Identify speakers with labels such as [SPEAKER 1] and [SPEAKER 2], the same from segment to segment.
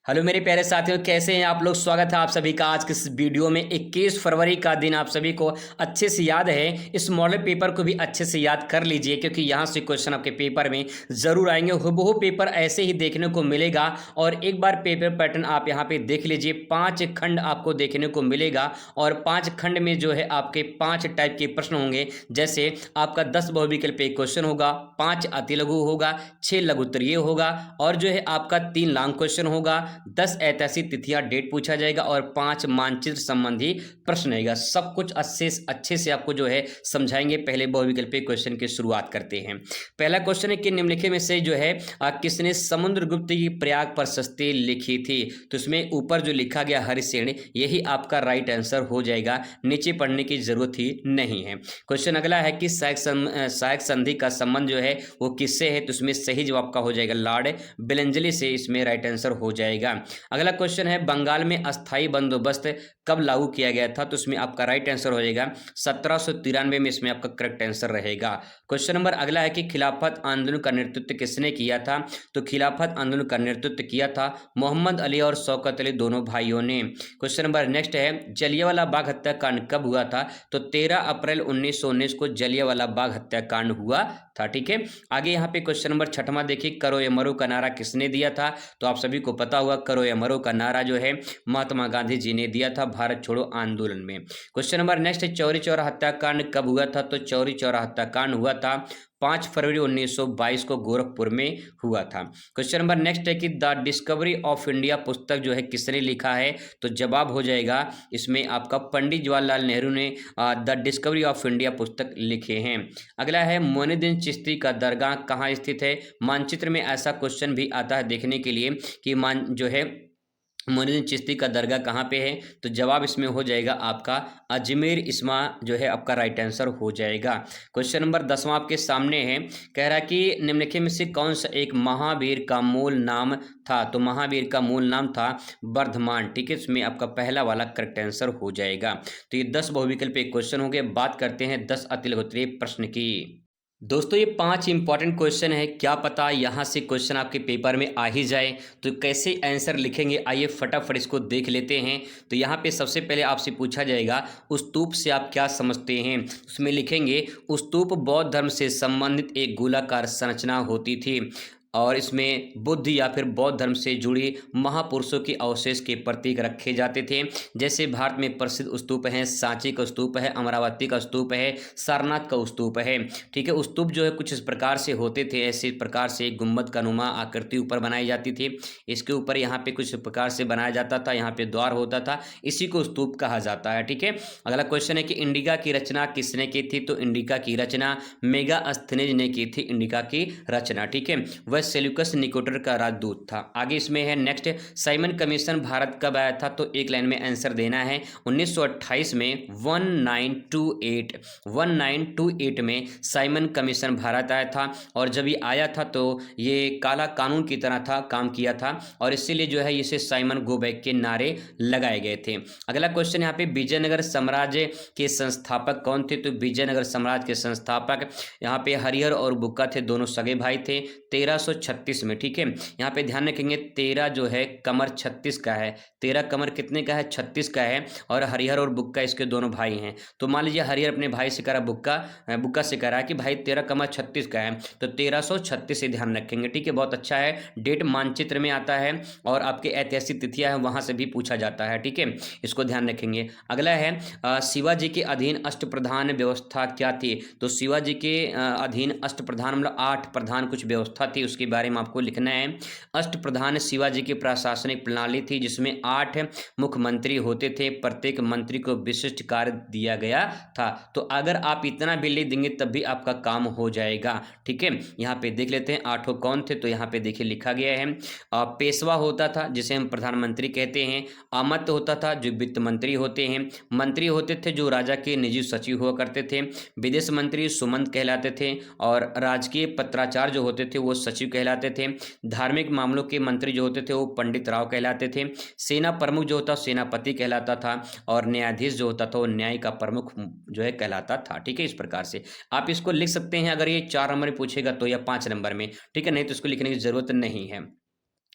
[SPEAKER 1] Hello मेरे प्यारे साथियों, कैसे हैं आप लोग। स्वागत है आप सभी का आज के इस वीडियो में। 21 फरवरी का दिन आप सभी को अच्छे से याद है। इस मॉडल पेपर को भी अच्छे से याद कर लीजिए, क्योंकि यहाँ से क्वेश्चन आपके पेपर में ज़रूर आएंगे। हूबहू पेपर ऐसे ही देखने को मिलेगा। और एक बार पेपर पैटर्न आप यहाँ पे देख लीजिए। 5 खंड आपको देखने को मिलेगा और 5 खंड में जो है आपके 5 टाइप के प्रश्न होंगे। जैसे आपका 10 बहुविकल्पीय क्वेश्चन होगा, 5 अति लघु होगा, 6 लघु उत्तरीय होगा और जो है आपका 3 लॉन्ग क्वेश्चन होगा, 10 ऐतिहासिक तिथियां डेट पूछा जाएगा और 5 मानचित्र संबंधी प्रश्न रहेगा। सब कुछ अच्छे से आपको जो है समझाएंगे। पहले बहुविकल्पीय क्वेश्चन की शुरुआत करते हैं। पहला क्वेश्चन है कि निम्नलिखित में से जो है किसने समुद्रगुप्त की प्रयाग प्रशस्ति लिखी थी। तो इसमें ऊपर जो लिखा गया हरिसेन, यही आपका राइट आंसर हो जाएगा। नीचे पढ़ने की जरूरत ही नहीं है। क्वेश्चन अगला है कि सहायक संधि का संबंध जो है वो किससे है। तो इसमें सही जवाब का हो जाएगा लॉर्ड बेलेंजली से, इसमें राइट आंसर हो जाएगा। अगला क्वेश्चन है बंगाल में अस्थाई बंदोबस्त कब लागू किया गया था। तो इसमें आपका राइट आंसर हो जाएगा 1793 में, इसमें आपका करेक्ट आंसर रहेगा। क्वेश्चन नंबर अगला है कि खिलाफत आंदोलन का नेतृत्व किसने किया था। तो खिलाफत आंदोलन का नेतृत्व किया था मोहम्मद अली और शौकत अली दोनों भाइयों ने। क्वेश्चन नंबर नेक्स्ट है जलियांवाला बाग हत्याकांड कब हुआ था। तो 13 अप्रैल 1919 को जलियांवाला बाग हत्याकांड हुआ था। ठीक है, आगे यहाँ पे क्वेश्चन नंबर 6वां देखिए, करो या मरो का नारा किसने दिया था। तो आप सभी को पता हुआ करो या मरो का नारा जो है महात्मा गांधी जी ने दिया था भारत छोड़ो आंदोलन में। क्वेश्चन नंबर नेक्स्ट है चौरी चौरा हत्याकांड कब हुआ था। तो चौरी चौरा हत्याकांड हुआ था 5 फरवरी 1922 को गोरखपुर में हुआ था। क्वेश्चन नंबर नेक्स्ट है कि द डिस्कवरी ऑफ इंडिया पुस्तक जो है किसने लिखा है। तो जवाब हो जाएगा इसमें आपका पंडित जवाहरलाल नेहरू ने द डिस्कवरी ऑफ इंडिया पुस्तक लिखे हैं। अगला है मोइनुद्दीन चिश्ती का दरगाह कहाँ स्थित है। मानचित्र में ऐसा क्वेश्चन भी आता है देखने के लिए कि जो है मोइनुद्दीन चिश्ती का दरगाह कहाँ पे है। तो जवाब इसमें हो जाएगा आपका अजमेर इस्मा जो है आपका राइट आंसर हो जाएगा। क्वेश्चन नंबर 10वां आपके सामने है, कह रहा है कि निम्नलिखित में से कौन सा एक महावीर का मूल नाम था। तो महावीर का मूल नाम था वर्धमान। ठीक है, इसमें आपका पहला वाला करेक्ट आंसर हो जाएगा। तो ये 10 बहुविकल्पीय क्वेश्चन हो गए। बात करते हैं 10 अतिलघुत्तरीय प्रश्न की। दोस्तों ये 5 इंपॉर्टेंट क्वेश्चन है, क्या पता यहाँ से क्वेश्चन आपके पेपर में आ ही जाए। तो कैसे आंसर लिखेंगे, आइए फटाफट इसको देख लेते हैं। तो यहाँ पे सबसे पहले आपसे पूछा जाएगा स्तूप से आप क्या समझते हैं। उसमें लिखेंगे स्तूप बौद्ध धर्म से संबंधित एक गोलाकार संरचना होती थी और इसमें बुद्ध या फिर बौद्ध धर्म से जुड़ी महापुरुषों के अवशेष के प्रतीक रखे जाते थे। जैसे भारत में प्रसिद्ध स्तूप हैं, सांची का स्तूप है, अमरावती का स्तूप है, सारनाथ का स्तूप है। ठीक है, स्तूप जो है कुछ इस प्रकार से होते थे, ऐसे प्रकार से गुंबद का नुमा आकृति ऊपर बनाई जाती थी। इसके ऊपर यहाँ पे कुछ प्रकार से बनाया जाता था, यहाँ पे द्वार होता था, इसी को स्तूप कहा जाता है। ठीक है, अगला क्वेश्चन है कि इंडिका की रचना किसने की थी। तो इंडिका की रचना मेगास्थनीज ने की थी, इंडिका की रचना। ठीक है, वह सेल्यूकस निकोटर का राजदूत था। आगे इसमें है नेक्स्ट, साइमन कमीशन भारत कब आया था। तो एक लाइन में आंसर देना है 1928 में 1928 में साइमन कमीशन भारत आया था। और जब ये आया था तो ये काला कानून की तरह था, काम किया था और इसीलिए जो है इसे साइमन गो बैक के नारे लगाए गए थे। अगला क्वेश्चन यहाँ पे विजयनगर साम्राज्य के संस्थापक कौन थे। तो विजयनगर साम्राज्य के संस्थापक यहाँ पे हरिहर और बुक्का थे, दोनों सगे भाई थे 1336 में। ठीक है, यहाँ पे ध्यान रखेंगे 13 जो है कमर 36 का है, 13 कमर कितने का है 36 का है और हरिहर और बुक्का इसके दोनों भाई हैं। तो मान लीजिए हरिहर अपने भाई से करा बुक्का से करा कि भाई 13 कमर 36 का है, तो 1336 से ध्यान रखेंगे। ठीक है, बहुत अच्छा है, डेट मानचित्र में आता है और आपके ऐतिहासिक तिथियां हैं वहां से भी पूछा जाता है। ठीक है, इसको ध्यान रखेंगे। अगला है शिवाजी के अधीन अष्टप्रधान व्यवस्था क्या थी। तो शिवाजी के अधीन अष्टप्रधान मतलब 8 प्रधान कुछ व्यवस्था थी, उसके बारे में आपको लिखना है। अष्टप्रधान शिवाजी की प्रशासनिक प्रणाली थी जिसमें 8 मुख्यमंत्री होते थे, प्रत्येक मंत्री को विशिष्ट कार्य दिया गया था। तो अगर आप इतना भी लिख देंगे तब भी आपका काम हो जाएगा। ठीक है, यहाँ पे देख लेते हैं 8 कौन थे। तो यहाँ पे देखिए लिखा गया है पेशवा होता था जिसे हम प्रधानमंत्री कहते हैं, आमत होता था जो वित्त मंत्री होते हैं, मंत्री होते थे जो राजा के निजी सचिव हुआ करते थे, विदेश मंत्री सुमंत कहलाते थे और राजकीय पत्राचार जो होते थे वो सचिव कहलाते थे, धार्मिक मामलों के मंत्री जो होते थे वो पंडित राव कहलाते थे, सेना प्रमुख जो होता सेनापति कहलाता था और न्यायाधीश जो होता था वो न्याय का प्रमुख जो है कहलाता था। ठीक है, इस प्रकार से आप इसको लिख सकते हैं अगर ये 4 नंबर में पूछेगा तो, या 5 नंबर में। ठीक है, नहीं तो इसको लिखने की जरूरत नहीं है।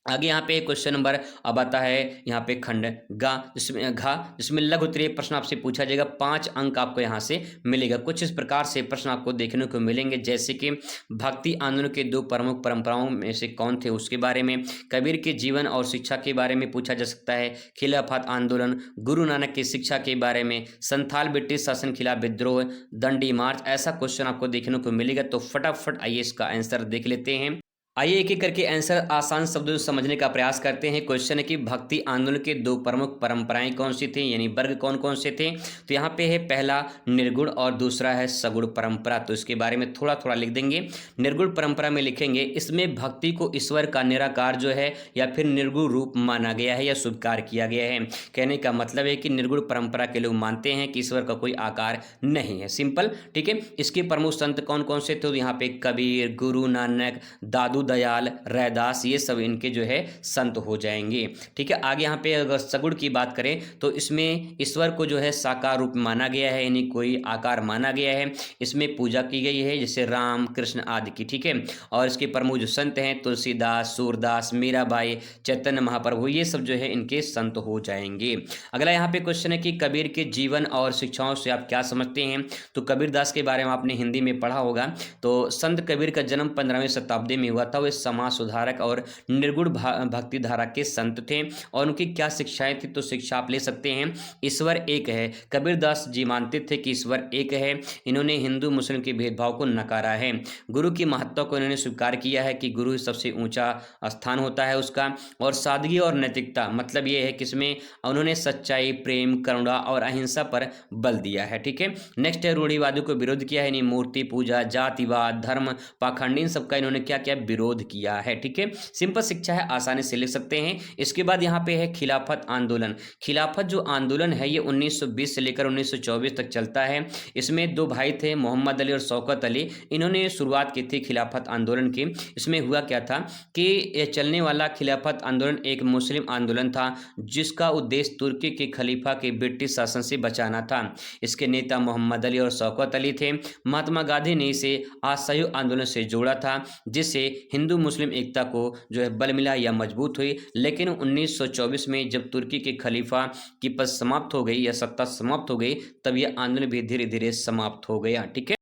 [SPEAKER 1] आगे यहाँ पे क्वेश्चन नंबर अब आता है यहाँ पे खंड गा, जिसमें लघु उत्तरीय प्रश्न आपसे पूछा जाएगा। 5 अंक आपको यहाँ से मिलेगा। कुछ इस प्रकार से प्रश्न आपको देखने को मिलेंगे, जैसे कि भक्ति आंदोलन के 2 प्रमुख परंपराओं में से कौन थे उसके बारे में, कबीर के जीवन और शिक्षा के बारे में पूछा जा सकता है, खिलाफत आंदोलन, गुरु नानक की शिक्षा के बारे में, संथाल ब्रिटिश शासन खिलाफ विद्रोह, दंडी मार्च, ऐसा क्वेश्चन आपको देखने को मिलेगा। तो फटाफट आइए इसका आंसर देख लेते हैं। आइए एक एक करके आंसर आसान शब्दों से समझने का प्रयास करते हैं। क्वेश्चन है कि भक्ति आंदोलन के 2 प्रमुख परंपराएं कौन सी थी, यानी वर्ग कौन कौन से थे। तो यहाँ पे है पहला निर्गुण और दूसरा है सगुण परंपरा। तो इसके बारे में थोड़ा थोड़ा लिख देंगे। निर्गुण परंपरा में लिखेंगे इसमें भक्ति को ईश्वर का निराकार जो है या फिर निर्गुण रूप माना गया है या स्वीकार किया गया है। कहने का मतलब है कि निर्गुण परंपरा के लोग मानते हैं कि ईश्वर का कोई आकार नहीं है, सिंपल, ठीक है। इसके प्रमुख संत कौन कौन से थे, तो यहाँ पे कबीर, गुरु नानक, दादू दयाल, रैदास, ये सब इनके जो है संत हो जाएंगे, ठीक है। आगे यहाँ पे अगर सगुण की बात करें तो इसमें ईश्वर को जो है साकार रूप माना गया है, यानी कोई आकार माना गया है। इसमें पूजा की गई है जैसे राम कृष्ण आदि की, ठीक है। और इसके प्रमुख जो संत हैं तुलसीदास, सूरदास, मीराबाई, चैतन्य महाप्रभु, ये सब जो है इनके संत हो जाएंगे। अगला यहाँ पे क्वेश्चन है कि कबीर के जीवन और शिक्षाओं से आप क्या समझते हैं। तो कबीरदास के बारे में आपने हिंदी में पढ़ा होगा। तो संत कबीर का जन्म 15वीं शताब्दी में हुआ था। वे समाज सुधारक और निर्गुण भक्ति धारा के संत थे। और उनकी क्या शिक्षाएं थी, तो शिक्षा आप ले सकते हैं ईश्वर एक है। कबीरदास जी मानते थे कि ईश्वर एक है। इन्होंने हिंदू मुस्लिम के भेदभाव को नकारा है। गुरु की महत्ता को इन्होंने स्वीकार किया है कि गुरु सबसे ऊंचा स्थान होता है उसका। और सादगी और नैतिकता, मतलब ये है कि इसमें उन्होंने सच्चाई, प्रेम, करुणा और अहिंसा पर बल दिया है, ठीक है। नेक्स्ट है रूढ़िवादी को विरोध किया है, मूर्ति पूजा, जातिवाद, धर्म पाखंड, इन सबका इन्होंने क्या किया, विरोध किया है, ठीक है। सिंपल शिक्षा है, आसानी से लिख सकते हैं। इसके बाद यहाँ पे है खिलाफत आंदोलन। खिलाफत जो आंदोलन है ये 1920 से लेकर 1924 तक चलता है। इसमें 2 भाई थे, मोहम्मद अली और शौकत अली। इन्होंने शुरुआत की थी खिलाफत आंदोलन की। इसमें हुआ क्या था कि ये चलने वाला खिलाफत आंदोलन एक मुस्लिम आंदोलन था जिसका उद्देश्य तुर्की के खलीफा के ब्रिटिश शासन से बचाना था। इसके नेता मोहम्मद अली और शौकत अली थे। महात्मा गांधी ने इसे असहयोग आंदोलन से जोड़ा था, जिससे हिंदू मुस्लिम एकता को जो है बल मिला या मजबूत हुई। लेकिन 1924 में जब तुर्की के खलीफा की पद समाप्त हो गई या सत्ता समाप्त हो गई, तब यह आंदोलन भी धीरे धीरे समाप्त हो गया, ठीक है।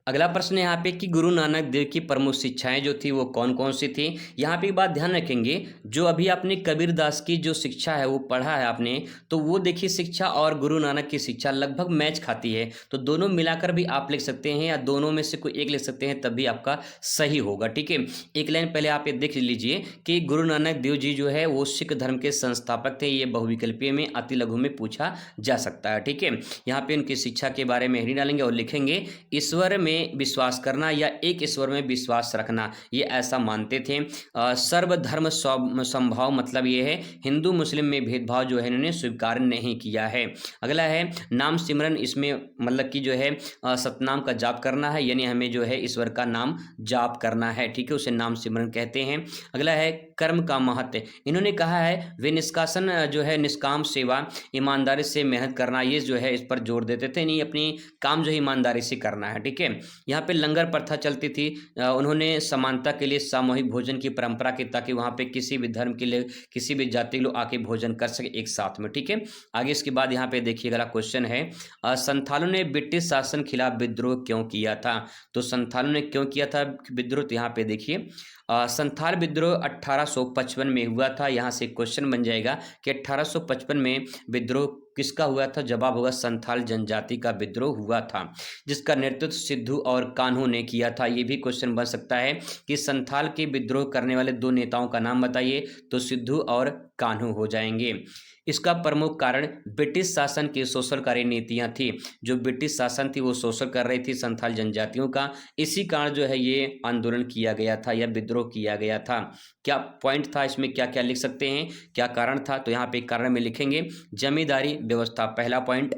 [SPEAKER 1] अगला प्रश्न यहाँ पे कि गुरु नानक देव की प्रमुख शिक्षाएं जो थी वो कौन कौन सी थी। यहाँ पे एक बात ध्यान रखेंगे, जो अभी आपने कबीरदास की जो शिक्षा है वो पढ़ा है आपने, तो वो देखिए शिक्षा और गुरु नानक की शिक्षा लगभग मैच खाती है। तो दोनों मिलाकर भी आप लिख सकते हैं या दोनों में से कोई एक लिख सकते हैं, तब भी आपका सही होगा, ठीक है। एक लाइन पहले आप ये देख लीजिए कि गुरु नानक देव जी जो है वो सिख धर्म के संस्थापक थे। ये बहुविकल्पीय में अति लघु में पूछा जा सकता है, ठीक है। यहाँ पे उनकी शिक्षा के बारे में ही डालेंगे और लिखेंगे ईश्वर में विश्वास करना या एक ईश्वर में विश्वास रखना, ये ऐसा मानते थे। सर्वधर्म समभाव, मतलब ये है हिंदू मुस्लिम में भेदभाव जो है इन्होंने स्वीकार नहीं किया है। अगला है नाम सिमरन, इसमें मतलब कि जो है सतनाम का जाप करना है, यानी हमें जो है ईश्वर का नाम जाप करना है, ठीक है, उसे नाम सिमरन कहते हैं। अगला है कर्म का महत्व, इन्होंने कहा है वे निष्कासन जो है निष्काम सेवा, ईमानदारी से मेहनत करना, ये जो है इस पर जोर देते थे, नहीं अपनी काम जो है ईमानदारी से करना है, ठीक है। यहाँ पे लंगर प्रथा चलती थी। उन्होंने समानता के लिए सामूहिक भोजन की परंपरा की, ताकि वहाँ पे किसी भी धर्म के लिए किसी भी जाति के लोग आके भोजन कर सके एक साथ में, ठीक है। आगे इसके बाद यहाँ पे देखिए अगला क्वेश्चन है संथालों ने ब्रिटिश शासन खिलाफ विद्रोह क्यों किया था। तो संथालों ने क्यों किया था विद्रोह, तो यहाँ पे देखिए संथाल विद्रोह 1855 में हुआ था। यहाँ से क्वेश्चन बन जाएगा कि 1855 में विद्रोह किसका हुआ था। जवाब होगा संथाल जनजाति का विद्रोह हुआ था, जिसका नेतृत्व सिद्धू और कान्हू ने किया था। ये भी क्वेश्चन बन सकता है कि संथाल के विद्रोह करने वाले 2 नेताओं का नाम बताइए, तो सिद्धू और कान्हू हो जाएंगे। इसका प्रमुख कारण ब्रिटिश शासन की शोषणकारी नीतियां थी। जो ब्रिटिश शासन थी वो शोषण कर रही थी संथाल जनजातियों का, इसी कारण जो है ये आंदोलन किया गया था या विद्रोह किया गया था। क्या पॉइंट था इसमें, क्या क्या लिख सकते हैं, क्या कारण था, तो यहाँ पे कारण में लिखेंगे जमींदारी व्यवस्था, पहला पॉइंट।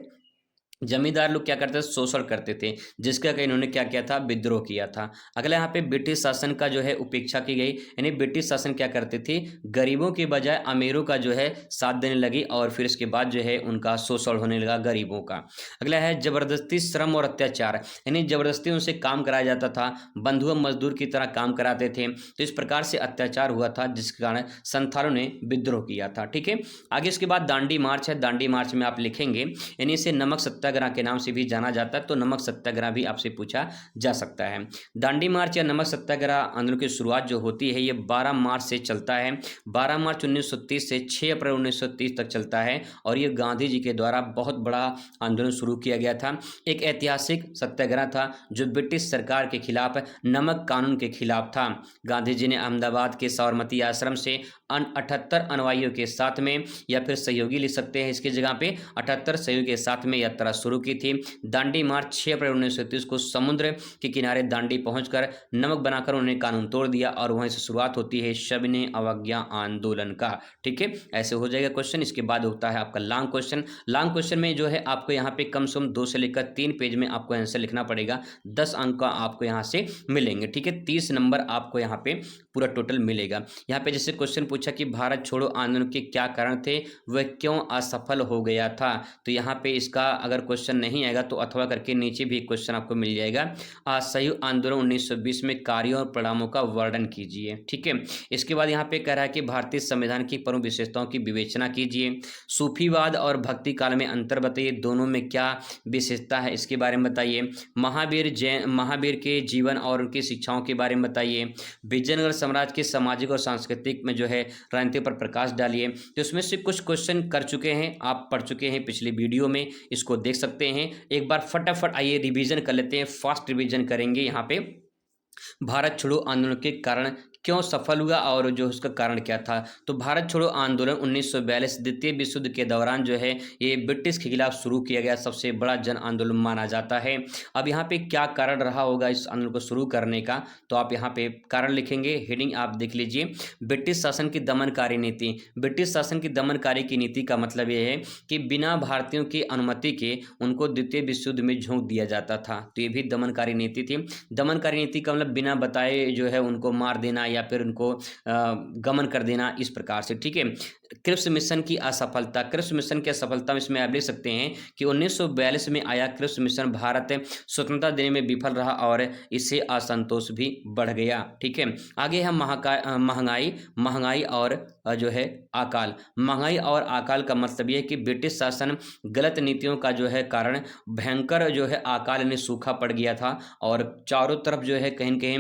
[SPEAKER 1] जमींदार लोग क्या करते थे, शोषण करते थे, जिसका कि इन्होंने क्या किया था, विद्रोह किया था। अगला यहाँ पे ब्रिटिश शासन का जो है उपेक्षा की गई, यानी ब्रिटिश शासन क्या करते थे, गरीबों के बजाय अमीरों का जो है साथ देने लगी और फिर इसके बाद जो है उनका शोषण होने लगा गरीबों का। अगला है जबरदस्ती श्रम और अत्याचार, यानी जबरदस्ती उनसे काम कराया जाता था, बंधुआ मजदूर की तरह काम कराते थे, तो इस प्रकार से अत्याचार हुआ था जिसके कारण संथालों ने विद्रोह किया था। ठीक है, आगे इसके बाद दांडी मार्च है। दांडी मार्च में आप लिखेंगे, यानी इसे नमक सत्याग्रह के नाम से भी जाना जाता है, तो नमक सत्याग्रह भी आपसे पूछा जा सकता है। दांडी मार्च या नमक सत्याग्रह आंदोलन की शुरुआत जो होती है ये 12 मार्च से चलता है। 12 मार्च 1930 से 6 अप्रैल 1930 तक चलता है और ये गांधी जी के द्वारा बहुत बड़ा आंदोलन शुरू किया गया था। एक ऐतिहासिक सत्याग्रह था जो ब्रिटिश सरकार के खिलाफ नमक कानून के खिलाफ था। गांधी जी ने अहमदाबाद के साबरमती आश्रम से 78 अनुयायियों के साथ में, या फिर सहयोगी लिख सकते हैं इसकी जगह पे, 78 सहयोगी के साथ में यात्रा शुरू की थी। दांडी मार्च 6 अप्रैल 1930 को समुद्र के किनारे दांडी पहुंचकर नमक बनाकर उन्होंने कानून तोड़ दिया और वहीं से शुरुआत होती है सविनय अवज्ञा आंदोलन का। ठीक है, ऐसे हो जाएगा क्वेश्चन। इसके बाद होता है आपका लॉन्ग क्वेश्चन। लॉन्ग क्वेश्चन में जो है आपको यहाँ पे कम से कम 2 से लेकर 3 पेज में आपको आंसर लिखना पड़ेगा। 10 अंक का आपको यहाँ से मिलेंगे। ठीक है, 30 नंबर आपको यहाँ पे पूरा टोटल मिलेगा। यहाँ पे जैसे क्वेश्चन पूछा कि भारत छोड़ो आंदोलन के क्या कारण थे, वह क्यों असफल हो गया था, तो यहाँ पे इसका अगर क्वेश्चन नहीं आएगा तो अथवा करके नीचे भी क्वेश्चन आपको मिल जाएगा। असहयोग आंदोलन 1920 में कार्यों और परिणामों का वर्णन कीजिए। ठीक है, इसके बाद यहाँ पे कह रहा है कि भारतीय संविधान की प्रमुख विशेषताओं की विवेचना कीजिए। सूफीवाद और भक्ति काल में अंतर बताइए, दोनों में क्या विशेषता है इसके बारे में बताइए। महावीर के जीवन और उनकी शिक्षाओं के बारे में बताइए। विजयनगर साम्राज्य के सामाजिक और सांस्कृतिक में जो है राजनीति पर प्रकाश डालिए। तो इसमें से कुछ क्वेश्चन कर चुके हैं, आप पढ़ चुके हैं पिछली वीडियो में, इसको देख सकते हैं। एक बार फटाफट आइए रिवीजन कर लेते हैं, फास्ट रिवीजन करेंगे। यहाँ पे भारत छोड़ो आंदोलन के कारण क्यों सफल हुआ और जो उसका कारण क्या था, तो भारत छोड़ो आंदोलन 1942 द्वितीय विश्व युद्ध के दौरान जो है ये ब्रिटिश के खिलाफ शुरू किया गया सबसे बड़ा जन आंदोलन माना जाता है। अब यहाँ पे क्या कारण रहा होगा इस आंदोलन को शुरू करने का, तो आप यहाँ पे कारण लिखेंगे। हेडिंग आप देख लीजिए, ब्रिटिश शासन की दमनकारी नीति। ब्रिटिश शासन की दमनकारी की नीति का मतलब ये है कि बिना भारतीयों की अनुमति के उनको द्वितीय विश्व युद्ध में झोंक दिया जाता था, तो ये भी दमनकारी नीति थी। दमनकारी नीति का मतलब बिना बताए जो है उनको मार देना या फिर उनको गमन कर देना, इस प्रकार से। ठीक है, क्रिप्स मिशन की असफलता। क्रिप्स मिशन की असफलता में इसमें आप लिख सकते हैं कि 1942 में आया क्रिप्स मिशन भारत स्वतंत्रता देने में विफल रहा और इससे असंतोष भी बढ़ गया। ठीक है, आगे है महंगाई और जो है अकाल। महंगाई और अकाल का मतलब यह है कि ब्रिटिश शासन गलत नीतियों का जो है कारण भयंकर जो है अकाल ने सूखा पड़ गया था और चारों तरफ जो है कहीं न कहीं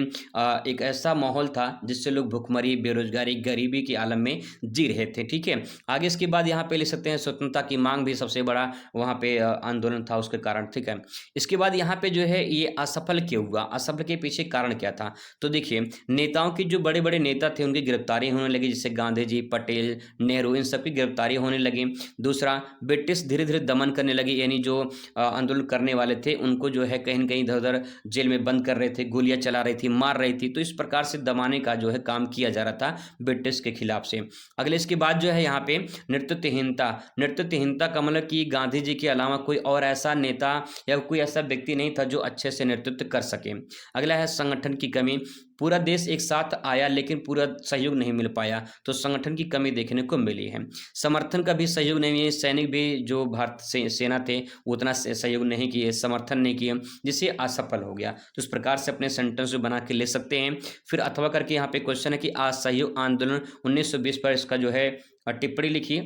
[SPEAKER 1] एक ऐसा माहौल था जिससे लोग भुखमरी, बेरोजगारी, गरीबी के आलम में जी रहे थे। ठीक है, आगे इसके बाद यहाँ पे लिख सकते हैं स्वतंत्रता की मांग भी सबसे बड़ा वहाँ पे आंदोलन था उसके कारण। ठीक है, इसके बाद यहाँ पे जो है ये असफल क्यों हुआ, असफल के पीछे कारण क्या था, तो देखिए नेताओं की जो बड़े बड़े नेता थे उनकी गिरफ्तारी होने लगी, जैसे गांधी जी, पटेल, नेहरू, इन सबकी गिरफ्तारी होने लगी। दूसरा, ब्रिटिश धीरे धीरे दमन करने लगी, यानी जो आंदोलन करने वाले थे उनको जो है कहीं न कहीं इधर उधर जेल में बंद कर रहे थे, गोलियां चला रही थी, मार रही थी, तो इस प्रकार से दबाने का जो है काम किया जा रहा था ब्रिटिश के खिलाफ से। अगले इसके बाद जो है यहाँ पे नेतृत्वहीनता। नेतृत्वहीनता का मतलब कि गांधी जी के अलावा कोई और ऐसा नेता या कोई ऐसा व्यक्ति नहीं था जो अच्छे से नेतृत्व कर सके। अगला है संगठन की कमी। पूरा देश एक साथ आया लेकिन पूरा सहयोग नहीं मिल पाया, तो संगठन की कमी देखने को मिली है। समर्थन का भी सहयोग नहीं है, सैनिक भी जो भारत सेना थे उतना सहयोग नहीं किए, समर्थन नहीं किए, जिससे असफल हो गया। तो इस प्रकार से अपने सेंटेंस बना के ले सकते हैं। फिर अथवा करके यहाँ पे क्वेश्चन है कि असहयोग आंदोलन 1920 पर इसका जो है टिप्पणी लिखिए,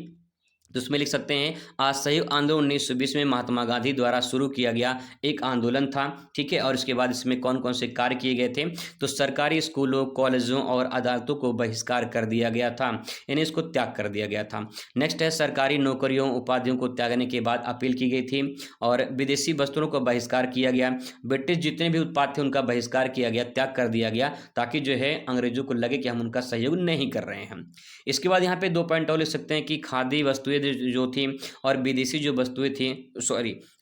[SPEAKER 1] तो उसमें लिख सकते हैं असहयोग आंदोलन 1920 में महात्मा गांधी द्वारा शुरू किया गया एक आंदोलन था। ठीक है, और इसके बाद इसमें कौन कौन से कार्य किए गए थे, तो सरकारी स्कूलों, कॉलेजों और अदालतों को बहिष्कार कर दिया गया था, यानी इसको त्याग कर दिया गया था। नेक्स्ट है सरकारी नौकरियों, उपाधियों को त्यागने के बाद अपील की गई थी और विदेशी वस्त्रों को बहिष्कार किया गया। ब्रिटिश जितने भी उत्पाद थे उनका बहिष्कार किया गया, त्याग कर दिया गया, ताकि जो है अंग्रेजों को लगे कि हम उनका सहयोग नहीं कर रहे हैं। इसके बाद यहाँ पे 2 पॉइंट और लिख सकते हैं कि खादी वस्तुएं जो थी और विदेशी जो वस्तुएं थी,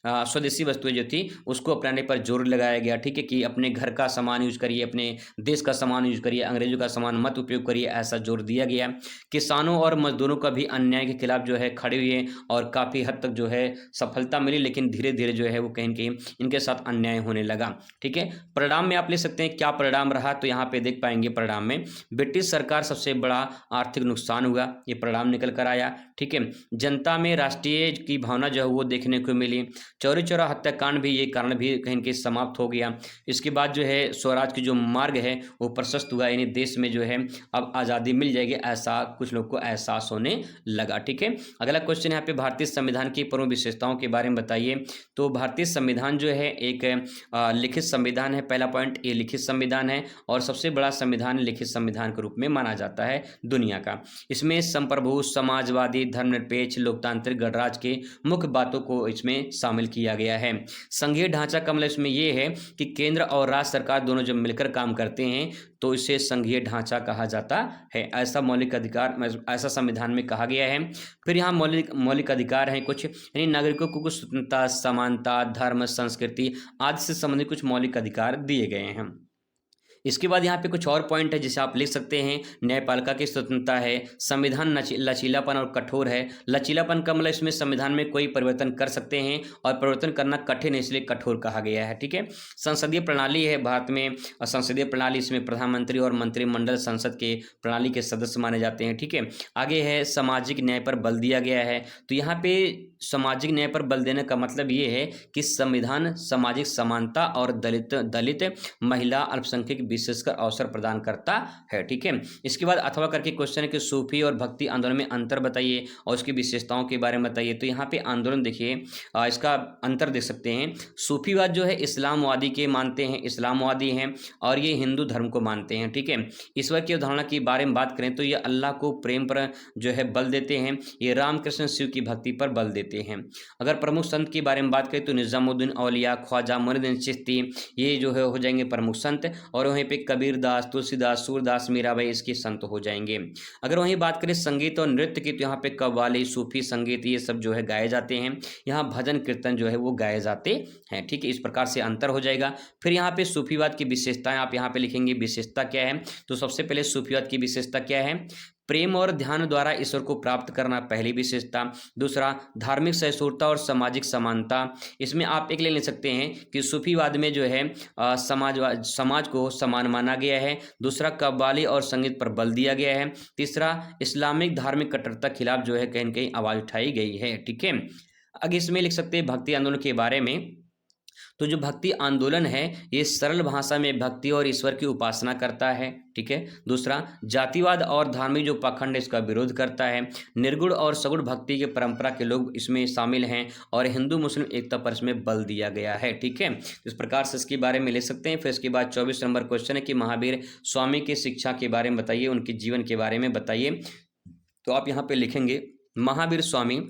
[SPEAKER 1] स्वदेशी वस्तुएं जो थी उसको अपनाने पर जोर लगाया गया। ठीक है, कि अपने घर का सामान यूज करिए, अपने देश का सामान यूज करिए, अंग्रेजों का सामान मत उपयोग करिए, ऐसा जोर दिया गया। किसानों और मजदूरों का भी अन्याय के खिलाफ जो है खड़े हुए और काफ़ी हद तक जो है सफलता मिली, लेकिन धीरे धीरे जो है वो कहीं न कहीं इनके साथ अन्याय होने लगा। ठीक है, परिणाम में आप ले सकते हैं क्या परिणाम रहा, तो यहाँ पे देख पाएंगे परिणाम में ब्रिटिश सरकार सबसे बड़ा आर्थिक नुकसान हुआ, ये परिणाम निकल कर आया। ठीक है, जनता में राष्ट्रीय की भावना जो है वो देखने को मिली। चौरी चौरा हत्याकांड भी ये कारण भी कहीं न कहीं समाप्त हो गया। इसके बाद जो है स्वराज की जो मार्ग है वो प्रशस्त हुआ, यानी देश में जो है अब आज़ादी मिल जाएगी, ऐसा कुछ लोग को एहसास होने लगा। ठीक है, अगला क्वेश्चन यहाँ पे भारतीय संविधान की प्रमुख विशेषताओं के बारे में बताइए। तो भारतीय संविधान जो है एक लिखित संविधान है। पहला पॉइंट, ये लिखित संविधान है और सबसे बड़ा संविधान लिखित संविधान के रूप में माना जाता है दुनिया का। इसमें संप्रभु, समाजवादी, धर्मनिरपेक्ष, लोकतांत्रिक गणराज्य के मुख्य बातों को इसमें शामिल किया गया है। संघीय ढांचा का मतलब इसमें यह है कि केंद्र और राज्य सरकार दोनों जब मिलकर काम करते हैं तो इसे संघीय ढांचा कहा जाता है। ऐसा मौलिक अधिकार, ऐसा संविधान में कहा गया है। फिर यहाँ मौलिक अधिकार हैं कुछ, यानी नागरिकों को कुछ स्वतंत्रता, समानता, धर्म, संस्कृति आदि से संबंधित कुछ मौलिक अधिकार दिए गए हैं। इसके बाद यहाँ पे कुछ और पॉइंट है जिसे आप लिख सकते हैं। न्यायपालिका की स्वतंत्रता है, संविधान लचीलापन और कठोर है। लचीलापन का मतलब इसमें संविधान में कोई परिवर्तन कर सकते हैं और परिवर्तन करना कठिन है, इसलिए कठोर कहा गया है। ठीक है, संसदीय प्रणाली है भारत में, और संसदीय प्रणाली इसमें प्रधानमंत्री और मंत्रिमंडल संसद के प्रणाली के सदस्य माने जाते हैं। ठीक है, आगे है सामाजिक न्याय पर बल दिया गया है। तो यहाँ पे सामाजिक न्याय पर बल देने का मतलब ये है कि संविधान सामाजिक समानता और दलित महिला, अल्पसंख्यक विशेषकर अवसर प्रदान करता है। ठीक है, इसके बाद अथवा करके क्वेश्चन है कि सूफी और भक्ति आंदोलन में अंतर बताइए और उसकी विशेषताओं के बारे में बताइए। तो यहाँ पे आंदोलन देखिए, इसका अंतर देख सकते हैं। सूफीवाद जो है इस्लामवादी के मानते हैं, इस्लामवादी हैं, और ये हिंदू धर्म को मानते हैं। ठीक है, ईश्वर की अवधारणा के बारे में बात करें तो ये अल्लाह को प्रेम पर जो है बल देते हैं, ये रामकृष्ण शिव की भक्ति पर बल देते हैं। अगर प्रमुख संत के बारे में बात करें तो निजामुद्दीन औलिया, ख्वाजा मोइनुद्दीन चिश्ती, ये जो है हो जाएंगे प्रमुख संत, और वहीं पे कबीरदास, तुलसीदास, सूरदास, मीराबाई इसके संत हो जाएंगे। अगर वहीं बात करें संगीत और नृत्य की तो यहाँ पे कव्वाली, सूफी संगीत ये सब जो है गाए जाते हैं। यहाँ भजन कीर्तन जो है वो गाए जाते हैं। ठीक है, इस प्रकार से अंतर हो जाएगा। फिर यहाँ पे सूफीवाद की विशेषताएं आप यहाँ पे लिखेंगे, विशेषता क्या है। तो सबसे पहले सूफीवाद की विशेषता क्या है, प्रेम और ध्यान द्वारा ईश्वर को प्राप्त करना, पहली विशेषता। दूसरा, धार्मिक सहिष्णुता और सामाजिक समानता। इसमें आप एक ले सकते हैं कि सूफीवाद में जो है समाज को समान माना गया है। दूसरा, कव्वाली और संगीत पर बल दिया गया है। तीसरा, इस्लामिक धार्मिक कट्टरता के खिलाफ जो है कहीं न कहीं आवाज उठाई गई है। ठीक है, आगे इसमें लिख सकते हैं भक्ति आंदोलन के बारे में। तो जो भक्ति आंदोलन है ये सरल भाषा में भक्ति और ईश्वर की उपासना करता है। ठीक है, दूसरा, जातिवाद और धार्मिक जो पाखंड है इसका विरोध करता है। निर्गुण और सगुण भक्ति के परंपरा के लोग इसमें शामिल हैं और हिंदू मुस्लिम एकता पर इसमें बल दिया गया है। ठीक है, इस प्रकार से इसके बारे में ले सकते हैं। फिर इसके बाद 24 नंबर क्वेश्चन है कि महावीर स्वामी की शिक्षा के बारे में बताइए, उनके जीवन के बारे में बताइए। तो आप यहाँ पे लिखेंगे महावीर स्वामी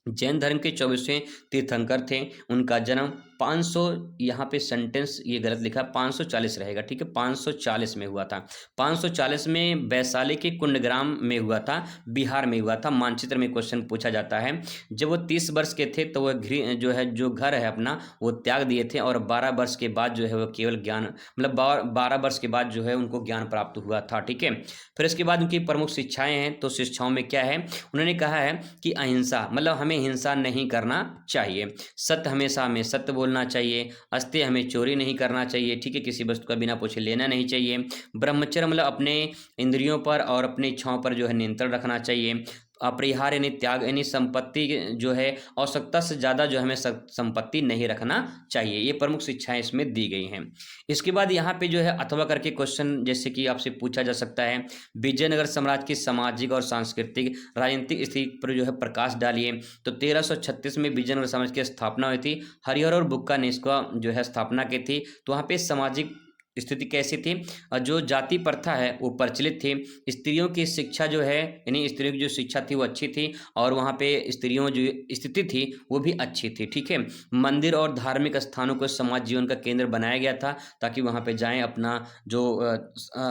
[SPEAKER 1] जैन धर्म के 24वें तीर्थंकर थे। उनका जन्म 500, यहाँ पे सेंटेंस ये गलत लिखा, 540 रहेगा। ठीक है, 540 में हुआ था। 540 में वैशाली के कुंडग्राम में हुआ था, बिहार में हुआ था। मानचित्र में क्वेश्चन पूछा जाता है। जब वो 30 वर्ष के थे तो वह जो घर है अपना वो त्याग दिए थे, और 12 वर्ष के बाद जो है वो केवल ज्ञान, मतलब 12 वर्ष के बाद जो है उनको ज्ञान प्राप्त हुआ था। ठीक है, फिर इसके बाद उनकी प्रमुख शिक्षाएं हैं। तो शिक्षाओं में क्या है, उन्होंने कहा है कि अहिंसा, मतलब हमें हिंसा नहीं करना चाहिए, सत्य हमेशा हमें सत्य बोलना चाहिए, अस्तेय हमें चोरी नहीं करना चाहिए। ठीक है, किसी वस्तु का बिना पूछे लेना नहीं चाहिए। ब्रह्मचर्य मतलब अपने इंद्रियों पर और अपनी इच्छाओं पर जो है नियंत्रण रखना चाहिए। अपरिहार्य यानी त्याग, यानी संपत्ति जो है आवश्यकता से ज़्यादा जो हमें संपत्ति नहीं रखना चाहिए। ये प्रमुख शिक्षाएं इसमें दी गई हैं। इसके बाद यहाँ पे जो है अथवा करके क्वेश्चन जैसे कि आपसे पूछा जा सकता है, विजयनगर साम्राज्य की सामाजिक और सांस्कृतिक राजनीतिक स्थिति पर जो है प्रकाश डालिए। तो 1336 में विजयनगर साम्राज्य की स्थापना हुई थी। हरिहर और बुक्का ने इसका जो है स्थापना की थी। तो वहाँ पे सामाजिक स्थिति कैसी थी? जो जाति प्रथा है वो प्रचलित थी। स्त्रियों की शिक्षा जो है, यानी स्त्रियों की जो शिक्षा थी वो अच्छी थी, और वहाँ पे स्त्रियों जो स्थिति थी वो भी अच्छी थी, ठीक है। मंदिर और धार्मिक स्थानों को समाज जीवन का केंद्र बनाया गया था, ताकि वहाँ पे जाएं, अपना जो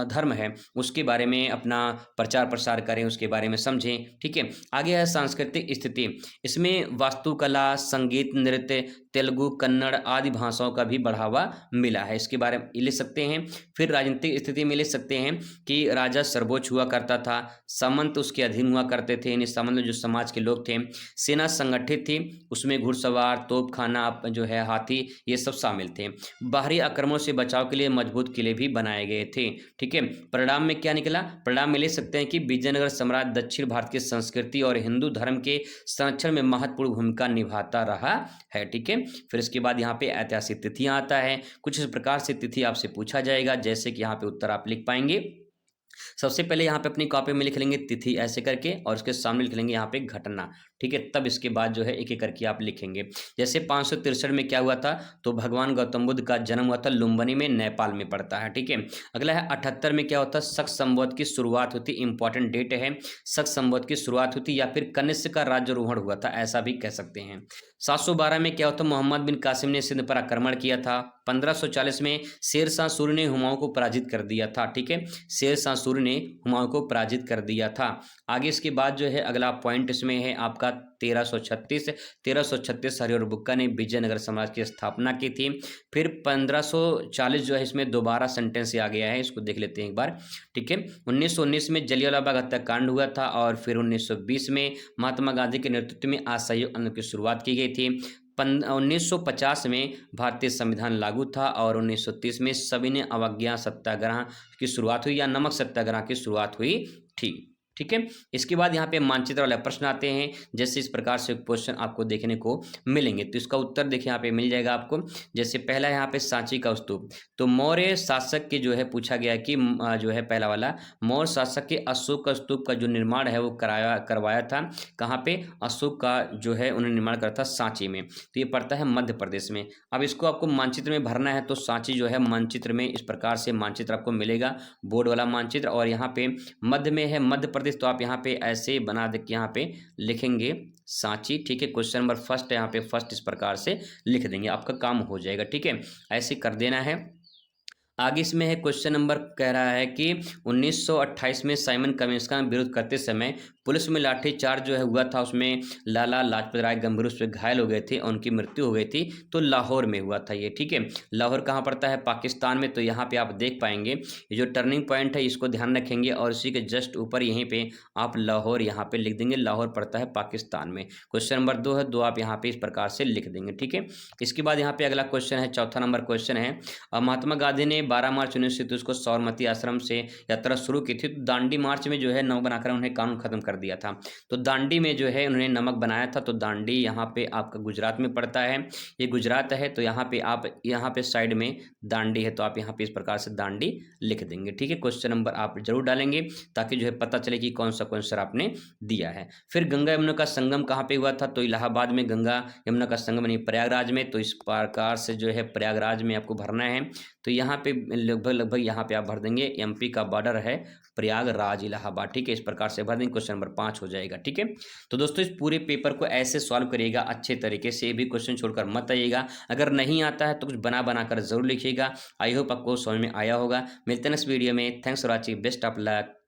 [SPEAKER 1] धर्म है उसके बारे में अपना प्रचार प्रसार करें, उसके बारे में समझें, ठीक है। आगे है सांस्कृतिक स्थिति। इसमें वास्तुकला, संगीत, नृत्य, तेलुगु, कन्नड़ आदि भाषाओं का भी बढ़ावा मिला है, इसके बारे में लिख सकते हैं। फिर राजनीतिक स्थिति में लिख सकते हैं कि राजा सर्वोच्च हुआ करता था, सामंत उसके अधीन हुआ करते थे, यानी सामंत में जो समाज के लोग थे। सेना संगठित थी, उसमें घुड़सवार, तोपखाना जो है, हाथी, ये सब शामिल थे। बाहरी आक्रमणों से बचाव के लिए मजबूत किले भी बनाए गए थे, ठीक है। परिणाम में क्या निकला? परिणाम में लिख सकते हैं कि विजयनगर साम्राज्य दक्षिण भारत की संस्कृति और हिंदू धर्म के संरक्षण में महत्वपूर्ण भूमिका निभाता रहा है, ठीक है। फिर इसके बाद यहाँ पे ऐतिहासिक तिथियां आता है। कुछ इस प्रकार से तिथि आपसे पूछा जाएगा, जैसे कि यहाँ पे उत्तर आप लिख पाएंगे। सबसे पहले यहाँ पे अपनी कॉपी में लिख लेंगे तिथि ऐसे करके, और उसके सामने लिख लेंगे यहाँ पे घटना, ठीक है। तब इसके बाद जो है एक एक करके आप लिखेंगे। जैसे 563 में क्या हुआ था? तो भगवान गौतम बुद्ध का जन्म हुआ था लुम्बिनी में, नेपाल में पड़ता है, ठीक है। अगला है 78 में क्या होता है? शक संवत की शुरुआत होती, इंपॉर्टेंट डेट है। शक संवत की शुरुआत होती, या फिर कनिष्क का राज्यारोहण हुआ था, ऐसा भी कह सकते हैं। 712 में क्या होता? मोहम्मद बिन कासिम ने सिंध पर आक्रमण किया था। 1540 में शेर शाह सूरी ने हुमायूं को पराजित कर दिया था, ठीक है। शेर शाह सूरी ने हुमायूं को पराजित कर दिया था। आगे इसके बाद जो है अगला पॉइंट इसमें है आपका 1336 हरिहर बुक्का ने विजयनगर साम्राज्य की स्थापना की थी। फिर 1540 जो है इसमें दोबारा सेंटेंस आ गया है, इसको देख लेते हैं एक बार, ठीक है। 1919 में जलियांवाला बाग हत्याकांड हुआ था, और फिर 1920 में महात्मा गांधी के नेतृत्व में असहयोग आंदोलन की शुरुआत की गई थी। 1950 में भारतीय संविधान लागू था, और 1930 में सविनय अवज्ञा सत्याग्रह की शुरुआत हुई, या नमक सत्याग्रह की शुरुआत हुई थी, ठीक है। इसके बाद यहाँ पे मानचित्र वाले प्रश्न आते हैं, जैसे इस प्रकार से क्वेश्चन आपको देखने को मिलेंगे। तो इसका उत्तर देखिए यहाँ पे मिल जाएगा आपको। जैसे पहला है यहाँ पे सांची का स्तूप, तो मौर्य शासक के जो है पूछा गया कि जो है पहला वाला, मौर्य शासक के अशोक का स्तूप का जो निर्माण है वो करवाया था कहाँ पे? अशोक का जो है उन्होंने निर्माण करा था सांची में, तो ये पड़ता है मध्य प्रदेश में। अब इसको आपको मानचित्र में भरना है, तो सांची जो है मानचित्र में इस प्रकार से मानचित्र आपको मिलेगा, बोर्ड वाला मानचित्र, और यहाँ पे मध्य में है मध्य प्रदेश, तो आप यहाँ पे ऐसे बना दे के यहाँ पे लिखेंगे सांची, ठीक है। क्वेश्चन नंबर फर्स्ट है, यहाँ पे फर्स्ट इस प्रकार से लिख देंगे, आपका काम हो जाएगा, ठीक है। ऐसे कर देना है। आगे इसमें है क्वेश्चन नंबर, कह रहा है कि 1928 में साइमन कमीशन का विरोध करते समय पुलिस में लाठीचार्ज जो है हुआ था, उसमें लाला लाजपत राय गंभीर रूप से घायल हो गए थे और उनकी मृत्यु हो गई थी। तो लाहौर में हुआ था ये, ठीक है। लाहौर कहाँ पड़ता है? पाकिस्तान में। तो यहाँ पे आप देख पाएंगे ये जो टर्निंग पॉइंट है इसको ध्यान रखेंगे, और इसी के जस्ट ऊपर यहीं पे आप लाहौर यहाँ पे लिख देंगे। लाहौर पड़ता है पाकिस्तान में। क्वेश्चन नंबर 2 है, 2 आप यहाँ पे इस प्रकार से लिख देंगे, ठीक है। इसके बाद यहाँ पे अगला क्वेश्चन है, चौथा नंबर क्वेश्चन है, महात्मा गांधी ने 12 मार्च 1930 को साबरमती आश्रम से यात्रा शुरू की थी। तो दांडी मार्च में जो है नमक बनाकर उन्हें कानून खत्म कर दिया था। तो दांडी में जो है उन्होंने नमक बनाया था। तो दांडी यहाँ पे आपका गुजरात में पड़ता है, ये गुजरात है। तो यहाँ पे आप यहाँ पे साइड में दांडी है, तो आप यहाँ पे इस प्रकार से दांडी लिख देंगे, ठीक है। क्वेश्चन नंबर आप जरूर डालेंगे ताकि जो है पता चले कि कौन सा क्वेश्चन आपने दिया है। फिर गंगा यमुना का संगम कहाँ पे हुआ था? तो इलाहाबाद में गंगा यमुना का संगम यानी प्रयागराज में। तो इस प्रकार से जो है प्रयागराज में आपको भरना है। तो यहाँ पे लगभग यहाँ पे आप भर देंगे, एमपी का बॉर्डर है प्रयागराज इलाहाबाद, ठीक है। इस प्रकार से भर देंगे, क्वेश्चन नंबर 5 हो जाएगा, ठीक है। तो दोस्तों इस पूरे पेपर को ऐसे सॉल्व करिएगा अच्छे तरीके से, भी क्वेश्चन छोड़कर मत आइएगा। अगर नहीं आता है तो कुछ बना कर जरूर लिखिएगा। आई होप आपको समझ में आया होगा। मिलते हैं इस वीडियो में। Thanks for watching, best of luck.